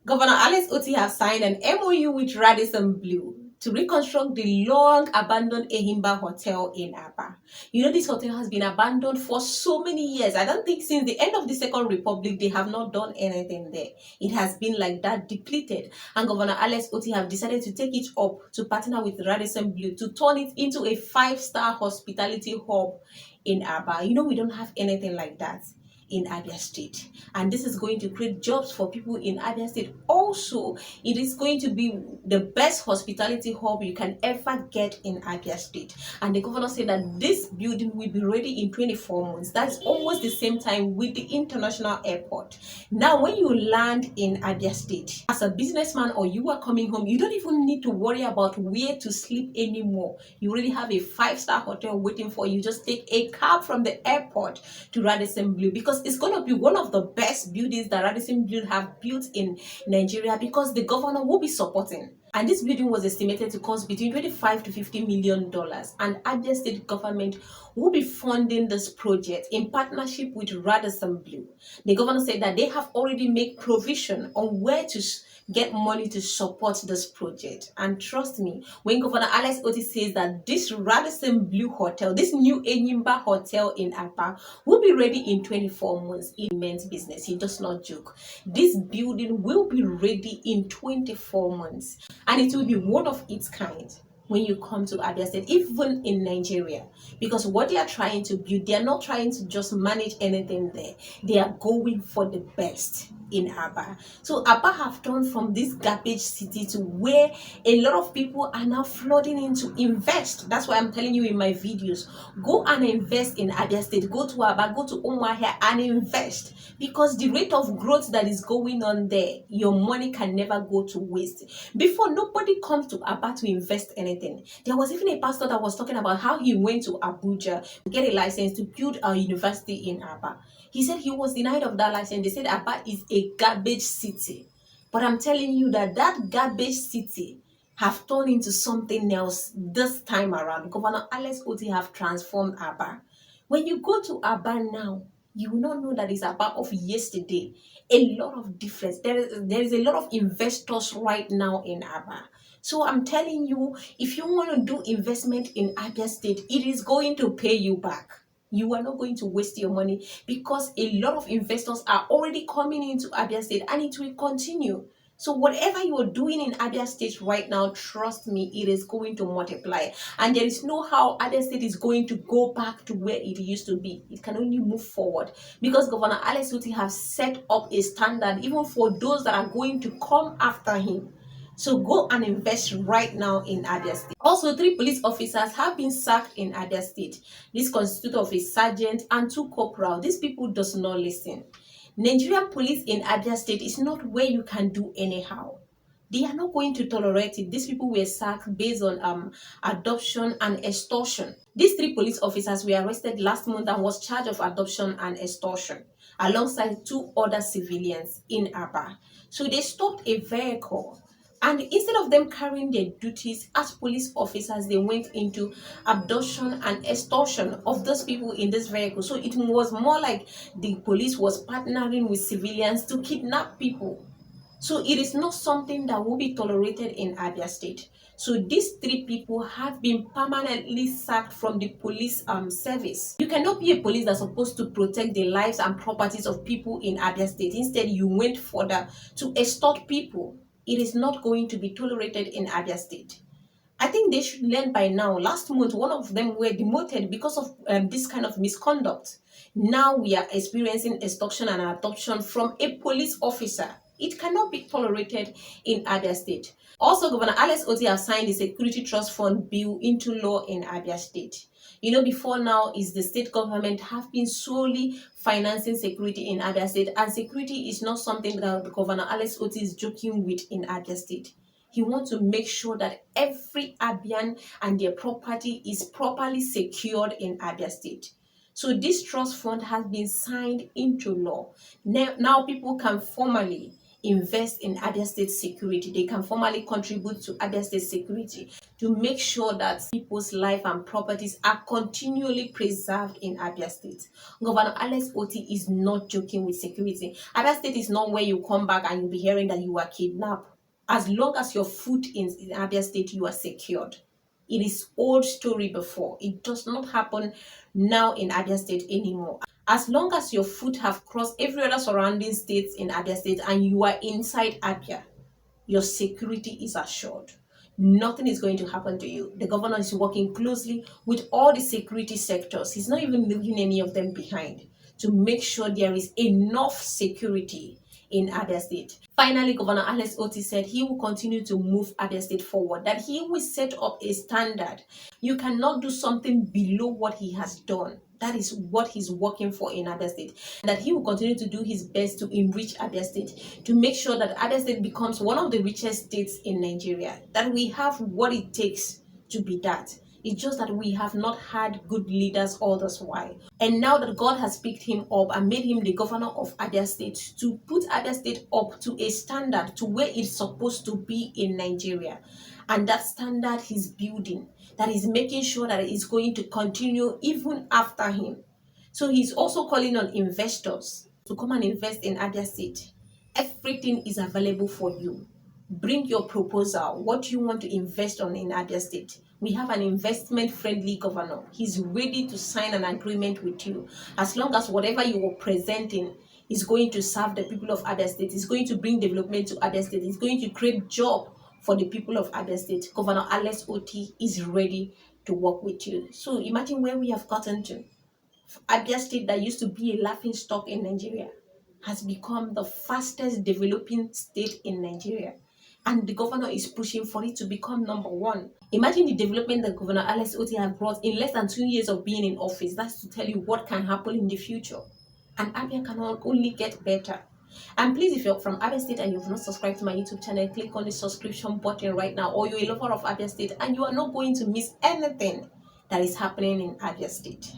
Governor Alex Otti has signed an MOU with Radisson Blu to reconstruct the long abandoned Enyimba Hotel in Abba. You know, this hotel has been abandoned for so many years. I don't think since the end of the Second Republic, they have not done anything there. It has been like that, depleted. And Governor Alex Otti have decided to take it up to partner with Radisson Blu to turn it into a five-star hospitality hub in Abba. You know, we don't have anything like that in Abia State, and this is going to create jobs for people in Abia State. Also, it is going to be the best hospitality hub you can ever get in Abia State. And the governor said that this building will be ready in 24 months. That's almost the same time with the international airport. Now, when you land in Abia State as a businessman or you are coming home, you don't even need to worry about where to sleep anymore. You already have a five-star hotel waiting for you. Just take a cab from the airport to Radisson Blu, because it's going to be one of the best buildings that Radisson Blu have built in Nigeria, because the governor will be supporting. And this building was estimated to cost between 25 to 50 million dollars, and Abia State government will be funding this project in partnership with Radisson Blu. The governor said that they have already made provision on where to get money to support this project. And trust me, when Governor Alex Otti says that this Radisson Blu hotel, this new Enyimba hotel in Apa, will be ready in 24 months, it meant business. He does not joke. This building will be ready in 24 months, and it will be one of its kind when you come to Abia State, even in Nigeria, because what they are trying to build, they are not trying to just manage anything there. They are going for the best in Abba. So Abba have turned from this garbage city to where a lot of people are now flooding in to invest. That's why I'm telling you in my videos, go and invest in Abia State. Go to Abba, go to Umuahia and invest, because the rate of growth that is going on there, your money can never go to waste. Before, nobody comes to Abba to invest anything. There was even a pastor that was talking about how he went to Abuja to get a license to build a university in Abba. He said he was denied of that license. They said Abba is a garbage city. But I'm telling you that that garbage city have turned into something else this time around. Governor Alex Otti have transformed Abba. When you go to Abba now, you will not know that it's Abba of yesterday. A lot of difference. There is a lot of investors right now in Abba. So I'm telling you, if you want to do investment in Abia State, it is going to pay you back. You are not going to waste your money, because a lot of investors are already coming into Abia State, and it will continue. So whatever you are doing in Abia State right now, trust me, it is going to multiply. And there is no how Abia State is going to go back to where it used to be. It can only move forward, because Governor Alex Otti has set up a standard even for those that are going to come after him. So go and invest right now in Abia State. Also, 3 police officers have been sacked in Abia State. This consists of a sergeant and 2 corporal. These people does not listen. Nigerian police in Abia State is not where you can do anyhow. They are not going to tolerate it. These people were sacked based on adoption and extortion. These 3 police officers were arrested last month and was charged of adoption and extortion alongside 2 other civilians in Aba. So they stopped a vehicle, and instead of them carrying their duties as police officers, they went into abduction and extortion of those people in this vehicle. So it was more like the police was partnering with civilians to kidnap people. So it is not something that will be tolerated in Abia State. So these 3 people have been permanently sacked from the police service. You cannot be a police that's supposed to protect the lives and properties of people in Abia State. Instead, you went further to extort people. It is not going to be tolerated in Abia State. I think they should learn by now. Last month, one of them were demoted because of this kind of misconduct. Now we are experiencing extortion and adoption from a police officer. It cannot be tolerated in Abia State. Also, Governor Alex Otti has signed the Security Trust Fund bill into law in Abia State. You know, before now is the state government have been solely financing security in Abia State, and security is not something that Governor Alex Otti is joking with in Abia State. He wants to make sure that every Abian and their property is properly secured in Abia State. So this trust fund has been signed into law. Now people can formally invest in Abia State security. They can formally contribute to Abia State security to make sure that people's life and properties are continually preserved in Abia State. Governor Alex Otti is not joking with security. Abia State is not where you come back and you'll be hearing that you were kidnapped. As long as your foot in Abia State, you are secured. It is old story before. It does not happen now in Abia State anymore. As long as your foot have crossed every other surrounding states in Abia State and you are inside Abia, your security is assured. Nothing is going to happen to you. The governor is working closely with all the security sectors. He's not even leaving any of them behind to make sure there is enough security in Abia State. Finally, Governor Alex Otti said he will continue to move Abia State forward, that he will set up a standard. You cannot do something below what he has done. That is what he's working for in Abia State. That he will continue to do his best to enrich Abia State, to make sure that Abia State becomes one of the richest states in Nigeria. That we have what it takes to be that. It's just that we have not had good leaders all this while. And now that God has picked him up and made him the governor of Abia State, to put Abia State up to a standard to where it's supposed to be in Nigeria. And that standard he's building, that is making sure that it's going to continue even after him. So he's also calling on investors to come and invest in Abia State. Everything is available for you. Bring your proposal. What do you want to invest on in Abia State? We have an investment-friendly governor. He's ready to sign an agreement with you. As long as whatever you are presenting is going to serve the people of Abia State, is going to bring development to Abia State, is going to create job for the people of Abia State, Governor Alex Otti is ready to work with you. So imagine where we have gotten to. Abia State, that used to be a laughing stock in Nigeria, has become the fastest developing state in Nigeria. And the governor is pushing for it to become number one. Imagine the development that Governor Alex Otti has brought in less than 2 years of being in office. That's to tell you what can happen in the future. And Abia can only get better. And please, if you're from Abia State and you've not subscribed to my YouTube channel, click on the subscription button right now. Or you're a lover of Abia State and you are not going to miss anything that is happening in Abia State.